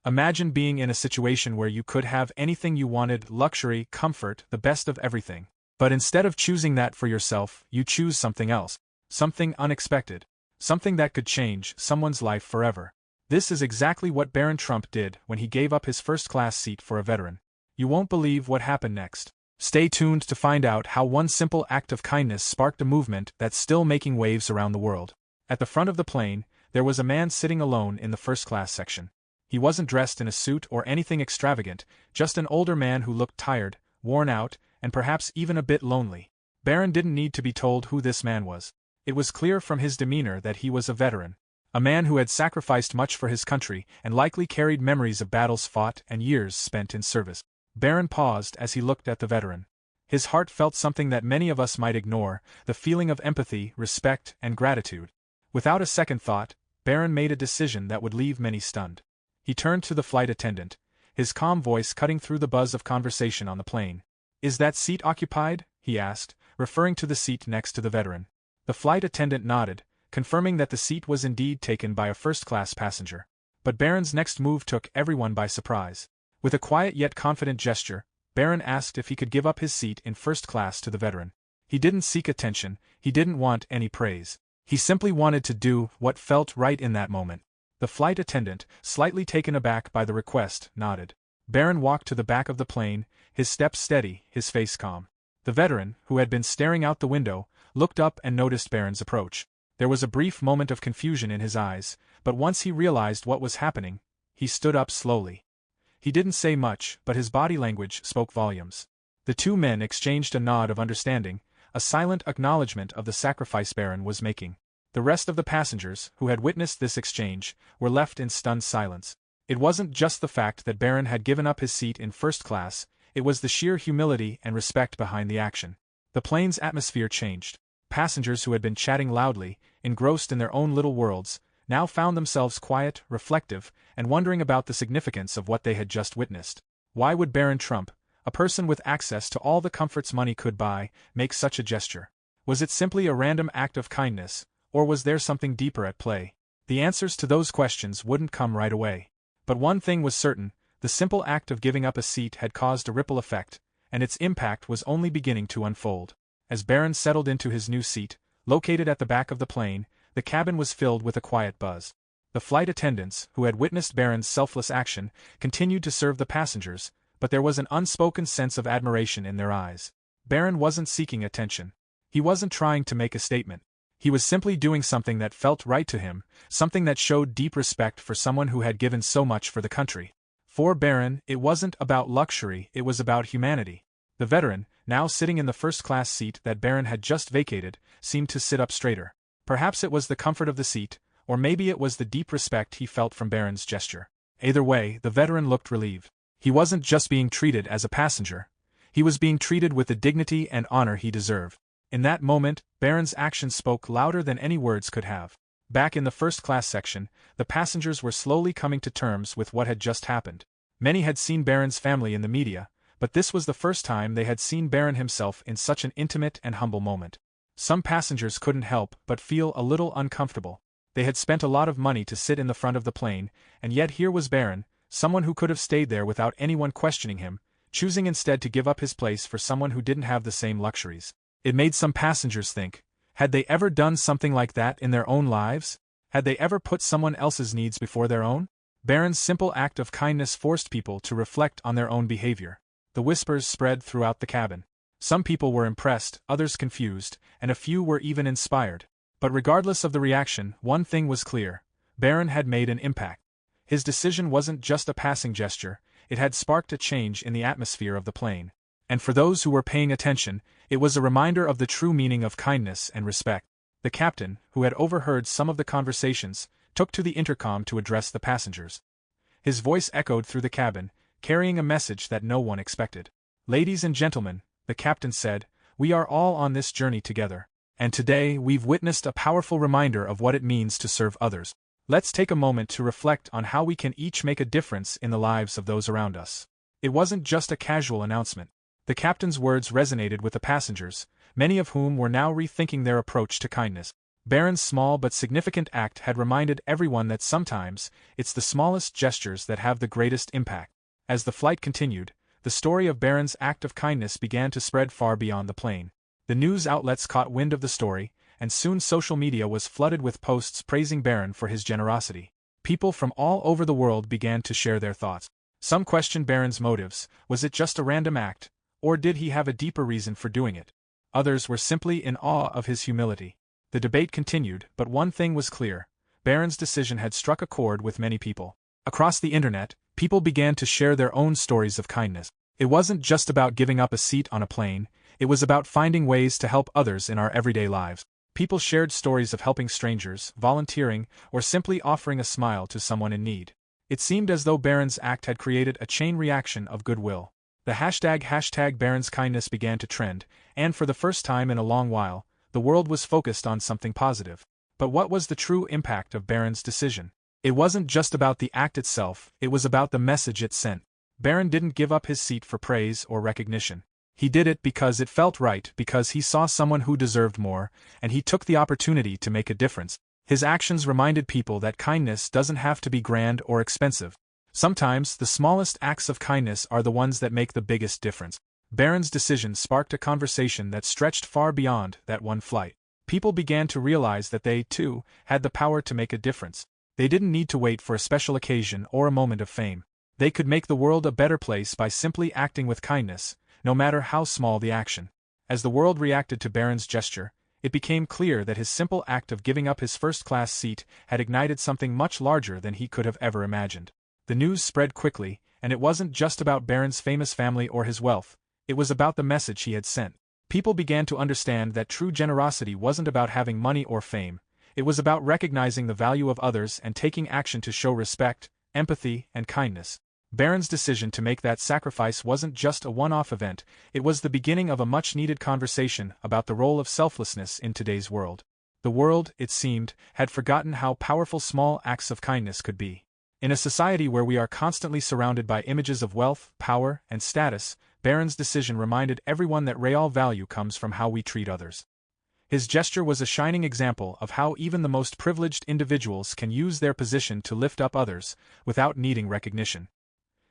Imagine being in a situation where you could have anything you wanted: luxury, comfort, the best of everything. But instead of choosing that for yourself, you choose something else. Something unexpected. Something that could change someone's life forever. This is exactly what Barron Trump did when he gave up his first-class seat for a veteran. You won't believe what happened next. Stay tuned to find out how one simple act of kindness sparked a movement that's still making waves around the world. At the front of the plane, there was a man sitting alone in the first-class section. He wasn't dressed in a suit or anything extravagant, just an older man who looked tired, worn out, and perhaps even a bit lonely. Barron didn't need to be told who this man was. It was clear from his demeanor that he was a veteran. A man who had sacrificed much for his country and likely carried memories of battles fought and years spent in service. Barron paused as he looked at the veteran. His heart felt something that many of us might ignore: the feeling of empathy, respect, and gratitude. Without a second thought, Barron made a decision that would leave many stunned. He turned to the flight attendant, his calm voice cutting through the buzz of conversation on the plane. "Is that seat occupied?" he asked, referring to the seat next to the veteran. The flight attendant nodded, confirming that the seat was indeed taken by a first-class passenger. But Barron's next move took everyone by surprise. With a quiet yet confident gesture, Barron asked if he could give up his seat in first class to the veteran. He didn't seek attention, he didn't want any praise. He simply wanted to do what felt right in that moment. The flight attendant, slightly taken aback by the request, nodded. Barron walked to the back of the plane, his steps steady, his face calm. The veteran, who had been staring out the window, looked up and noticed Barron's approach. There was a brief moment of confusion in his eyes, but once he realized what was happening, he stood up slowly. He didn't say much, but his body language spoke volumes. The two men exchanged a nod of understanding, a silent acknowledgement of the sacrifice Barron was making. The rest of the passengers, who had witnessed this exchange, were left in stunned silence. It wasn't just the fact that Barron had given up his seat in first class, it was the sheer humility and respect behind the action. The plane's atmosphere changed. Passengers who had been chatting loudly, engrossed in their own little worlds, now found themselves quiet, reflective, and wondering about the significance of what they had just witnessed. Why would Barron Trump, a person with access to all the comforts money could buy, make such a gesture? Was it simply a random act of kindness, or was there something deeper at play? The answers to those questions wouldn't come right away. But one thing was certain: the simple act of giving up a seat had caused a ripple effect, and its impact was only beginning to unfold. As Barron settled into his new seat, located at the back of the plane, the cabin was filled with a quiet buzz. The flight attendants, who had witnessed Barron's selfless action, continued to serve the passengers, but there was an unspoken sense of admiration in their eyes. Barron wasn't seeking attention. He wasn't trying to make a statement. He was simply doing something that felt right to him, something that showed deep respect for someone who had given so much for the country. For Barron, it wasn't about luxury, it was about humanity. The veteran, now sitting in the first-class seat that Barron had just vacated, seemed to sit up straighter. Perhaps it was the comfort of the seat, or maybe it was the deep respect he felt from Barron's gesture. Either way, the veteran looked relieved. He wasn't just being treated as a passenger. He was being treated with the dignity and honor he deserved. In that moment, Barron's actions spoke louder than any words could have. Back in the first-class section, the passengers were slowly coming to terms with what had just happened. Many had seen Barron's family in the media, but this was the first time they had seen Barron himself in such an intimate and humble moment. Some passengers couldn't help but feel a little uncomfortable. They had spent a lot of money to sit in the front of the plane, and yet here was Barron, someone who could have stayed there without anyone questioning him, choosing instead to give up his place for someone who didn't have the same luxuries. It made some passengers think, had they ever done something like that in their own lives? Had they ever put someone else's needs before their own? Barron's simple act of kindness forced people to reflect on their own behavior. The whispers spread throughout the cabin. Some people were impressed, others confused, and a few were even inspired. But regardless of the reaction, one thing was clear: Barron had made an impact. His decision wasn't just a passing gesture, it had sparked a change in the atmosphere of the plane. And for those who were paying attention, it was a reminder of the true meaning of kindness and respect. The captain, who had overheard some of the conversations, took to the intercom to address the passengers. His voice echoed through the cabin, carrying a message that no one expected. "Ladies and gentlemen," the captain said, "we are all on this journey together. And today we've witnessed a powerful reminder of what it means to serve others. Let's take a moment to reflect on how we can each make a difference in the lives of those around us." It wasn't just a casual announcement. The captain's words resonated with the passengers, many of whom were now rethinking their approach to kindness. Barron's small but significant act had reminded everyone that sometimes, it's the smallest gestures that have the greatest impact. As the flight continued, the story of Barron's act of kindness began to spread far beyond the plane. The news outlets caught wind of the story, and soon social media was flooded with posts praising Barron for his generosity. People from all over the world began to share their thoughts. Some questioned Barron's motives. Was it just a random act, or did he have a deeper reason for doing it? Others were simply in awe of his humility. The debate continued, but one thing was clear: Barron's decision had struck a chord with many people. Across the internet, people began to share their own stories of kindness. It wasn't just about giving up a seat on a plane, it was about finding ways to help others in our everyday lives. People shared stories of helping strangers, volunteering, or simply offering a smile to someone in need. It seemed as though Barron's act had created a chain reaction of goodwill. The hashtag Barron's kindness began to trend, and for the first time in a long while, the world was focused on something positive. But what was the true impact of Barron's decision? It wasn't just about the act itself, it was about the message it sent. Barron didn't give up his seat for praise or recognition. He did it because it felt right, because he saw someone who deserved more, and he took the opportunity to make a difference. His actions reminded people that kindness doesn't have to be grand or expensive. Sometimes, the smallest acts of kindness are the ones that make the biggest difference. Barron's decision sparked a conversation that stretched far beyond that one flight. People began to realize that they, too, had the power to make a difference. They didn't need to wait for a special occasion or a moment of fame. They could make the world a better place by simply acting with kindness, no matter how small the action. As the world reacted to Barron's gesture, it became clear that his simple act of giving up his first-class seat had ignited something much larger than he could have ever imagined. The news spread quickly, and it wasn't just about Barron's famous family or his wealth, it was about the message he had sent. People began to understand that true generosity wasn't about having money or fame, it was about recognizing the value of others and taking action to show respect, empathy, and kindness. Barron's decision to make that sacrifice wasn't just a one-off event, it was the beginning of a much-needed conversation about the role of selflessness in today's world. The world, it seemed, had forgotten how powerful small acts of kindness could be. In a society where we are constantly surrounded by images of wealth, power, and status, Barron's decision reminded everyone that real value comes from how we treat others. His gesture was a shining example of how even the most privileged individuals can use their position to lift up others, without needing recognition.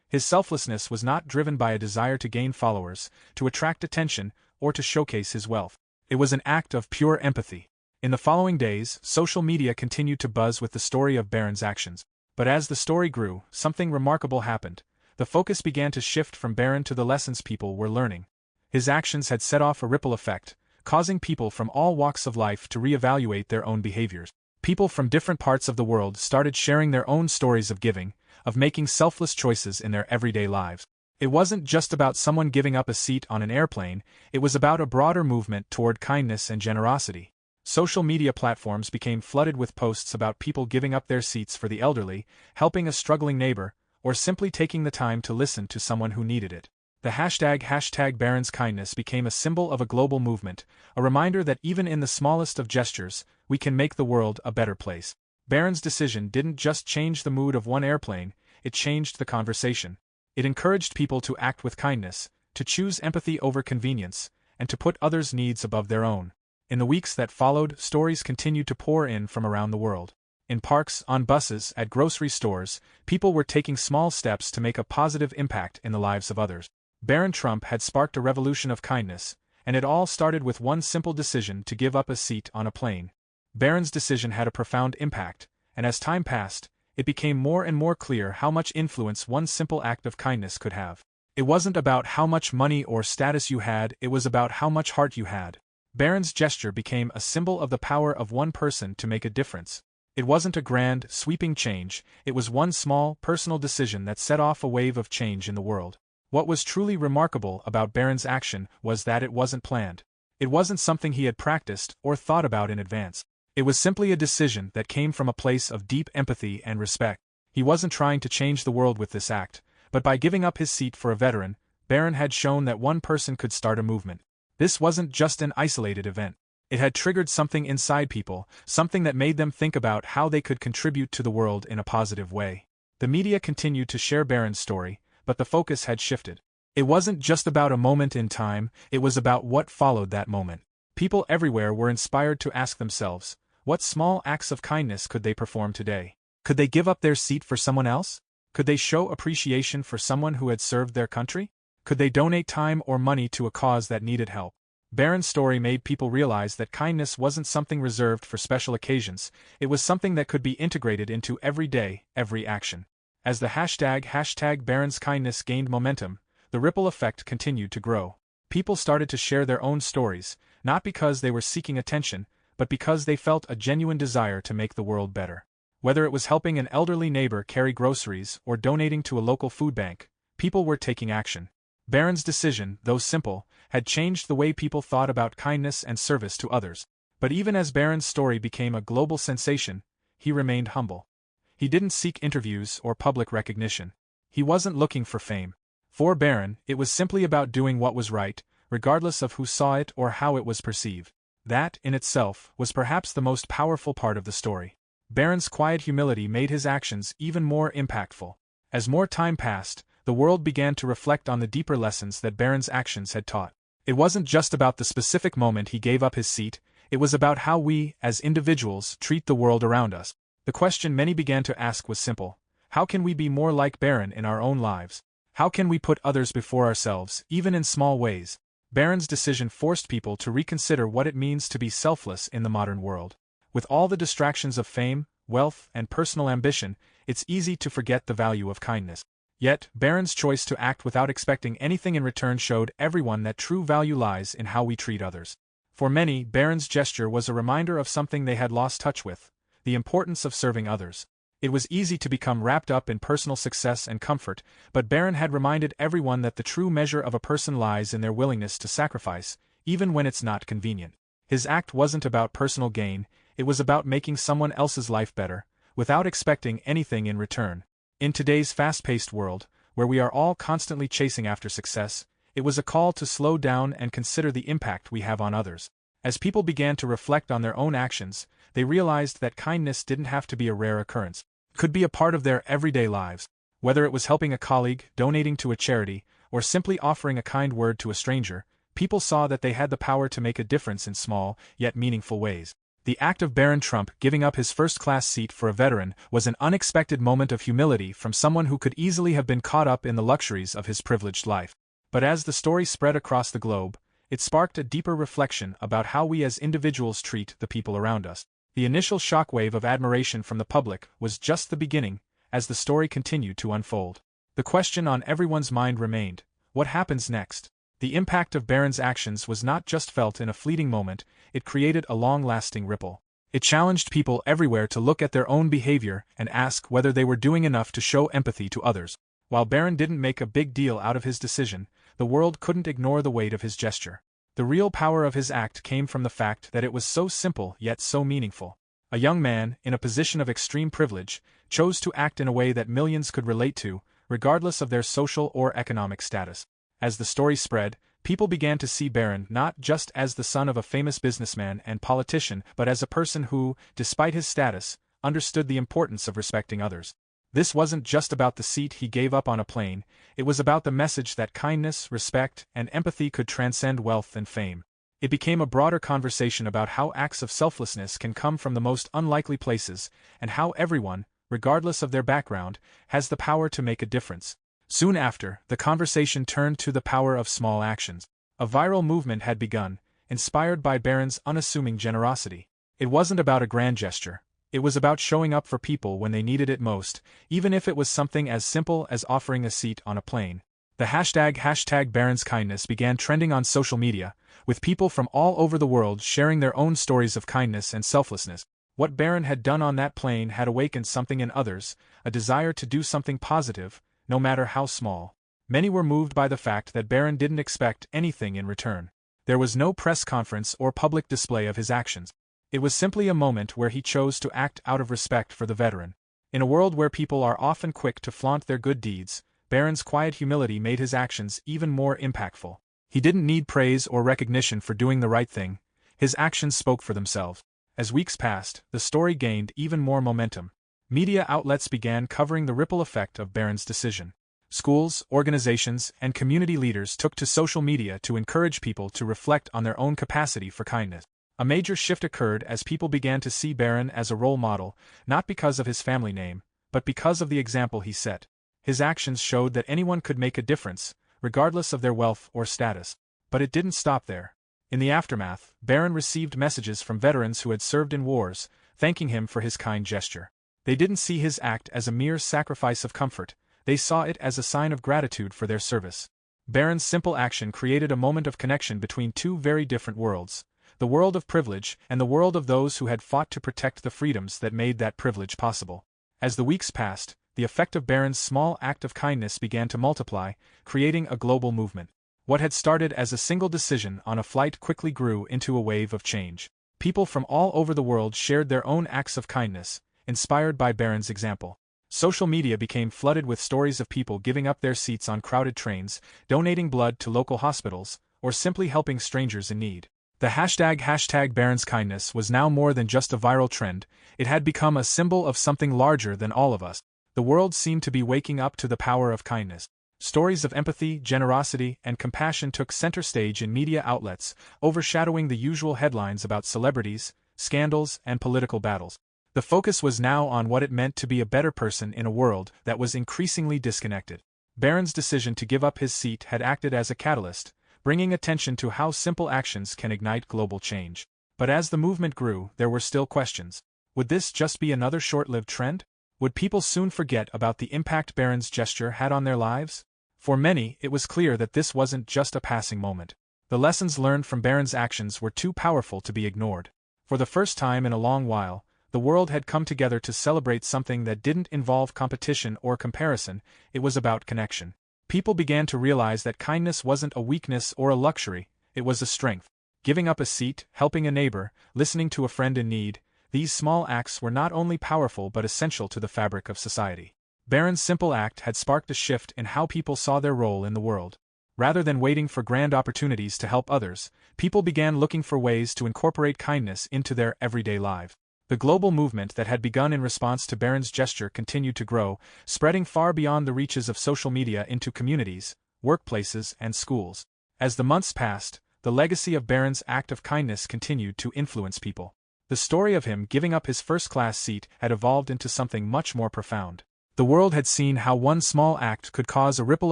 His selflessness was not driven by a desire to gain followers, to attract attention, or to showcase his wealth. It was an act of pure empathy. In the following days, social media continued to buzz with the story of Barron's actions. But as the story grew, something remarkable happened. The focus began to shift from Barron to the lessons people were learning. His actions had set off a ripple effect, causing people from all walks of life to reevaluate their own behaviors. People from different parts of the world started sharing their own stories of giving, of making selfless choices in their everyday lives. It wasn't just about someone giving up a seat on an airplane, it was about a broader movement toward kindness and generosity. Social media platforms became flooded with posts about people giving up their seats for the elderly, helping a struggling neighbor, or simply taking the time to listen to someone who needed it. The hashtag Barron's kindness became a symbol of a global movement, a reminder that even in the smallest of gestures, we can make the world a better place. Barron's decision didn't just change the mood of one airplane, it changed the conversation. It encouraged people to act with kindness, to choose empathy over convenience, and to put others' needs above their own. In the weeks that followed, stories continued to pour in from around the world. In parks, on buses, at grocery stores, people were taking small steps to make a positive impact in the lives of others. Barron Trump had sparked a revolution of kindness, and it all started with one simple decision to give up a seat on a plane. Barron's decision had a profound impact, and as time passed, it became more and more clear how much influence one simple act of kindness could have. It wasn't about how much money or status you had, it was about how much heart you had. Barron's gesture became a symbol of the power of one person to make a difference. It wasn't a grand, sweeping change, it was one small, personal decision that set off a wave of change in the world. What was truly remarkable about Barron's action was that it wasn't planned. It wasn't something he had practiced or thought about in advance. It was simply a decision that came from a place of deep empathy and respect. He wasn't trying to change the world with this act, but by giving up his seat for a veteran, Barron had shown that one person could start a movement. This wasn't just an isolated event. It had triggered something inside people, something that made them think about how they could contribute to the world in a positive way. The media continued to share Barron's story, but the focus had shifted. It wasn't just about a moment in time, it was about what followed that moment. People everywhere were inspired to ask themselves, What small acts of kindness could they perform today? Could they give up their seat for someone else? Could they show appreciation for someone who had served their country? Could they donate time or money to a cause that needed help? Barron's story made people realize that kindness wasn't something reserved for special occasions, it was something that could be integrated into every day, every action. As the hashtag Barron's kindness gained momentum, the ripple effect continued to grow. People started to share their own stories, not because they were seeking attention, but because they felt a genuine desire to make the world better. Whether it was helping an elderly neighbor carry groceries or donating to a local food bank, people were taking action. Barron's decision, though simple, had changed the way people thought about kindness and service to others. But even as Barron's story became a global sensation, he remained humble. He didn't seek interviews or public recognition. He wasn't looking for fame. For Barron, it was simply about doing what was right, regardless of who saw it or how it was perceived. That, in itself, was perhaps the most powerful part of the story. Barron's quiet humility made his actions even more impactful. As more time passed, the world began to reflect on the deeper lessons that Barron's actions had taught. It wasn't just about the specific moment he gave up his seat, it was about how we, as individuals, treat the world around us. The question many began to ask was simple: how can we be more like Barron in our own lives? How can we put others before ourselves, even in small ways? Barron's decision forced people to reconsider what it means to be selfless in the modern world. With all the distractions of fame, wealth, and personal ambition, it's easy to forget the value of kindness. Yet, Barron's choice to act without expecting anything in return showed everyone that true value lies in how we treat others. For many, Barron's gesture was a reminder of something they had lost touch with: the importance of serving others. It was easy to become wrapped up in personal success and comfort, but Barron had reminded everyone that the true measure of a person lies in their willingness to sacrifice, even when it's not convenient. His act wasn't about personal gain, it was about making someone else's life better, without expecting anything in return. In today's fast-paced world, where we are all constantly chasing after success, it was a call to slow down and consider the impact we have on others. As people began to reflect on their own actions, they realized that kindness didn't have to be a rare occurrence. It could be a part of their everyday lives. Whether it was helping a colleague, donating to a charity, or simply offering a kind word to a stranger, people saw that they had the power to make a difference in small, yet meaningful ways. The act of Barron Trump giving up his first-class seat for a veteran was an unexpected moment of humility from someone who could easily have been caught up in the luxuries of his privileged life. But as the story spread across the globe, it sparked a deeper reflection about how we as individuals treat the people around us. The initial shockwave of admiration from the public was just the beginning, as the story continued to unfold. The question on everyone's mind remained: what happens next? The impact of Barron's actions was not just felt in a fleeting moment, it created a long-lasting ripple. It challenged people everywhere to look at their own behavior and ask whether they were doing enough to show empathy to others. While Barron didn't make a big deal out of his decision, the world couldn't ignore the weight of his gesture. The real power of his act came from the fact that it was so simple yet so meaningful. A young man, in a position of extreme privilege, chose to act in a way that millions could relate to, regardless of their social or economic status. As the story spread, people began to see Barron not just as the son of a famous businessman and politician, but as a person who, despite his status, understood the importance of respecting others. This wasn't just about the seat he gave up on a plane, it was about the message that kindness, respect, and empathy could transcend wealth and fame. It became a broader conversation about how acts of selflessness can come from the most unlikely places, and how everyone, regardless of their background, has the power to make a difference. Soon after, the conversation turned to the power of small actions. A viral movement had begun, inspired by Barron's unassuming generosity. It wasn't about a grand gesture. It was about showing up for people when they needed it most, even if it was something as simple as offering a seat on a plane. The hashtag Barron's kindness began trending on social media, with people from all over the world sharing their own stories of kindness and selflessness. What Barron had done on that plane had awakened something in others, a desire to do something positive, no matter how small. Many were moved by the fact that Barron didn't expect anything in return. There was no press conference or public display of his actions. It was simply a moment where he chose to act out of respect for the veteran. In a world where people are often quick to flaunt their good deeds, Barron's quiet humility made his actions even more impactful. He didn't need praise or recognition for doing the right thing. His actions spoke for themselves. As weeks passed, the story gained even more momentum. Media outlets began covering the ripple effect of Barron's decision. Schools, organizations, and community leaders took to social media to encourage people to reflect on their own capacity for kindness. A major shift occurred as people began to see Barron as a role model, not because of his family name, but because of the example he set. His actions showed that anyone could make a difference, regardless of their wealth or status. But it didn't stop there. In the aftermath, Barron received messages from veterans who had served in wars, thanking him for his kind gesture. They didn't see his act as a mere sacrifice of comfort, they saw it as a sign of gratitude for their service. Barron's simple action created a moment of connection between two very different worlds, the world of privilege and the world of those who had fought to protect the freedoms that made that privilege possible. As the weeks passed, the effect of Barron's small act of kindness began to multiply, creating a global movement. What had started as a single decision on a flight quickly grew into a wave of change. People from all over the world shared their own acts of kindness, inspired by Barron's example. Social media became flooded with stories of people giving up their seats on crowded trains, donating blood to local hospitals, or simply helping strangers in need. The hashtag Barron's kindness was now more than just a viral trend, it had become a symbol of something larger than all of us. The world seemed to be waking up to the power of kindness. Stories of empathy, generosity, and compassion took center stage in media outlets, overshadowing the usual headlines about celebrities, scandals, and political battles. The focus was now on what it meant to be a better person in a world that was increasingly disconnected. Barron's decision to give up his seat had acted as a catalyst, bringing attention to how simple actions can ignite global change. But as the movement grew, there were still questions. Would this just be another short-lived trend? Would people soon forget about the impact Barron's gesture had on their lives? For many, it was clear that this wasn't just a passing moment. The lessons learned from Barron's actions were too powerful to be ignored. For the first time in a long while, the world had come together to celebrate something that didn't involve competition or comparison, it was about connection. People began to realize that kindness wasn't a weakness or a luxury, it was a strength. Giving up a seat, helping a neighbor, listening to a friend in need, these small acts were not only powerful but essential to the fabric of society. Barron's simple act had sparked a shift in how people saw their role in the world. Rather than waiting for grand opportunities to help others, people began looking for ways to incorporate kindness into their everyday lives. The global movement that had begun in response to Barron's gesture continued to grow, spreading far beyond the reaches of social media into communities, workplaces, and schools. As the months passed, the legacy of Barron's act of kindness continued to influence people. The story of him giving up his first-class seat had evolved into something much more profound. The world had seen how one small act could cause a ripple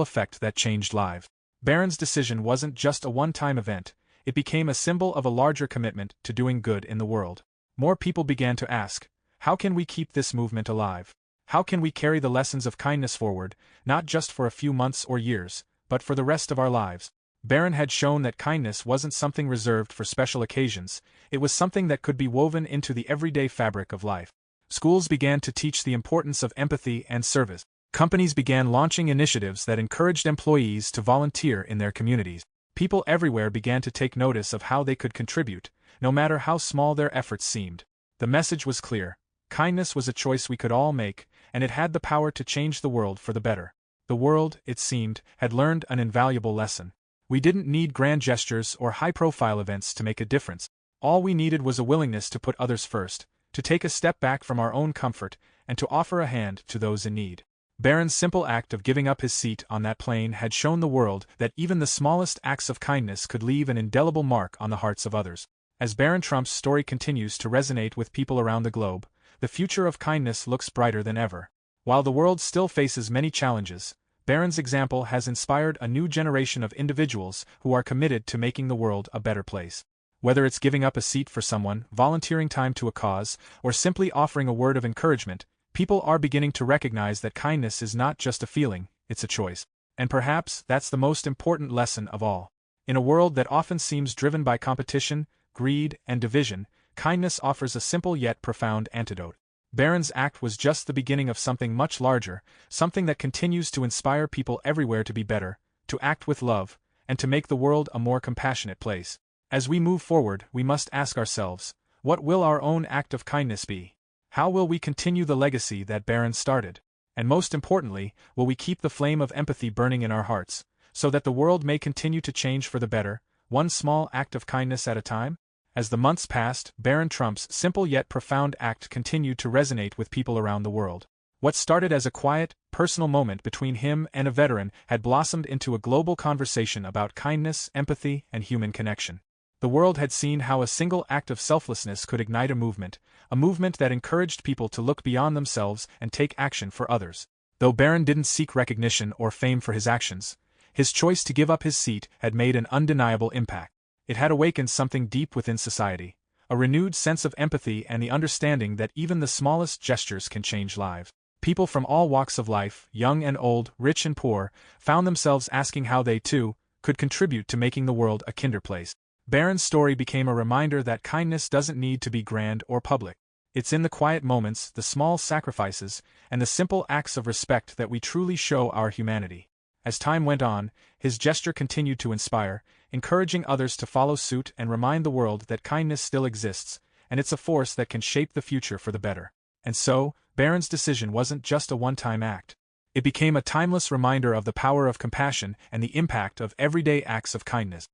effect that changed lives. Barron's decision wasn't just a one-time event, it became a symbol of a larger commitment to doing good in the world. More people began to ask, how can we keep this movement alive? How can we carry the lessons of kindness forward, not just for a few months or years, but for the rest of our lives? Barron had shown that kindness wasn't something reserved for special occasions, it was something that could be woven into the everyday fabric of life. Schools began to teach the importance of empathy and service. Companies began launching initiatives that encouraged employees to volunteer in their communities. People everywhere began to take notice of how they could contribute, no matter how small their efforts seemed. The message was clear. Kindness was a choice we could all make, and it had the power to change the world for the better. The world, it seemed, had learned an invaluable lesson. We didn't need grand gestures or high-profile events to make a difference. All we needed was a willingness to put others first, to take a step back from our own comfort, and to offer a hand to those in need. Barron's simple act of giving up his seat on that plane had shown the world that even the smallest acts of kindness could leave an indelible mark on the hearts of others. As Barron Trump's story continues to resonate with people around the globe, the future of kindness looks brighter than ever. While the world still faces many challenges, Barron's example has inspired a new generation of individuals who are committed to making the world a better place. Whether it's giving up a seat for someone, volunteering time to a cause, or simply offering a word of encouragement, people are beginning to recognize that kindness is not just a feeling, it's a choice. And perhaps that's the most important lesson of all. In a world that often seems driven by competition, greed, and division, kindness offers a simple yet profound antidote. Barron's act was just the beginning of something much larger, something that continues to inspire people everywhere to be better, to act with love, and to make the world a more compassionate place. As we move forward, we must ask ourselves, what will our own act of kindness be? How will we continue the legacy that Barron started? And most importantly, will we keep the flame of empathy burning in our hearts, so that the world may continue to change for the better, one small act of kindness at a time? As the months passed, Barron Trump's simple yet profound act continued to resonate with people around the world. What started as a quiet, personal moment between him and a veteran had blossomed into a global conversation about kindness, empathy, and human connection. The world had seen how a single act of selflessness could ignite a movement that encouraged people to look beyond themselves and take action for others. Though Barron didn't seek recognition or fame for his actions, his choice to give up his seat had made an undeniable impact. It had awakened something deep within society, a renewed sense of empathy and the understanding that even the smallest gestures can change lives. People from all walks of life, young and old, rich and poor, found themselves asking how they, too, could contribute to making the world a kinder place. Barron's story became a reminder that kindness doesn't need to be grand or public. It's in the quiet moments, the small sacrifices, and the simple acts of respect that we truly show our humanity. As time went on, his gesture continued to inspire, encouraging others to follow suit and remind the world that kindness still exists, and it's a force that can shape the future for the better. And so, Barron's decision wasn't just a one-time act. It became a timeless reminder of the power of compassion and the impact of everyday acts of kindness.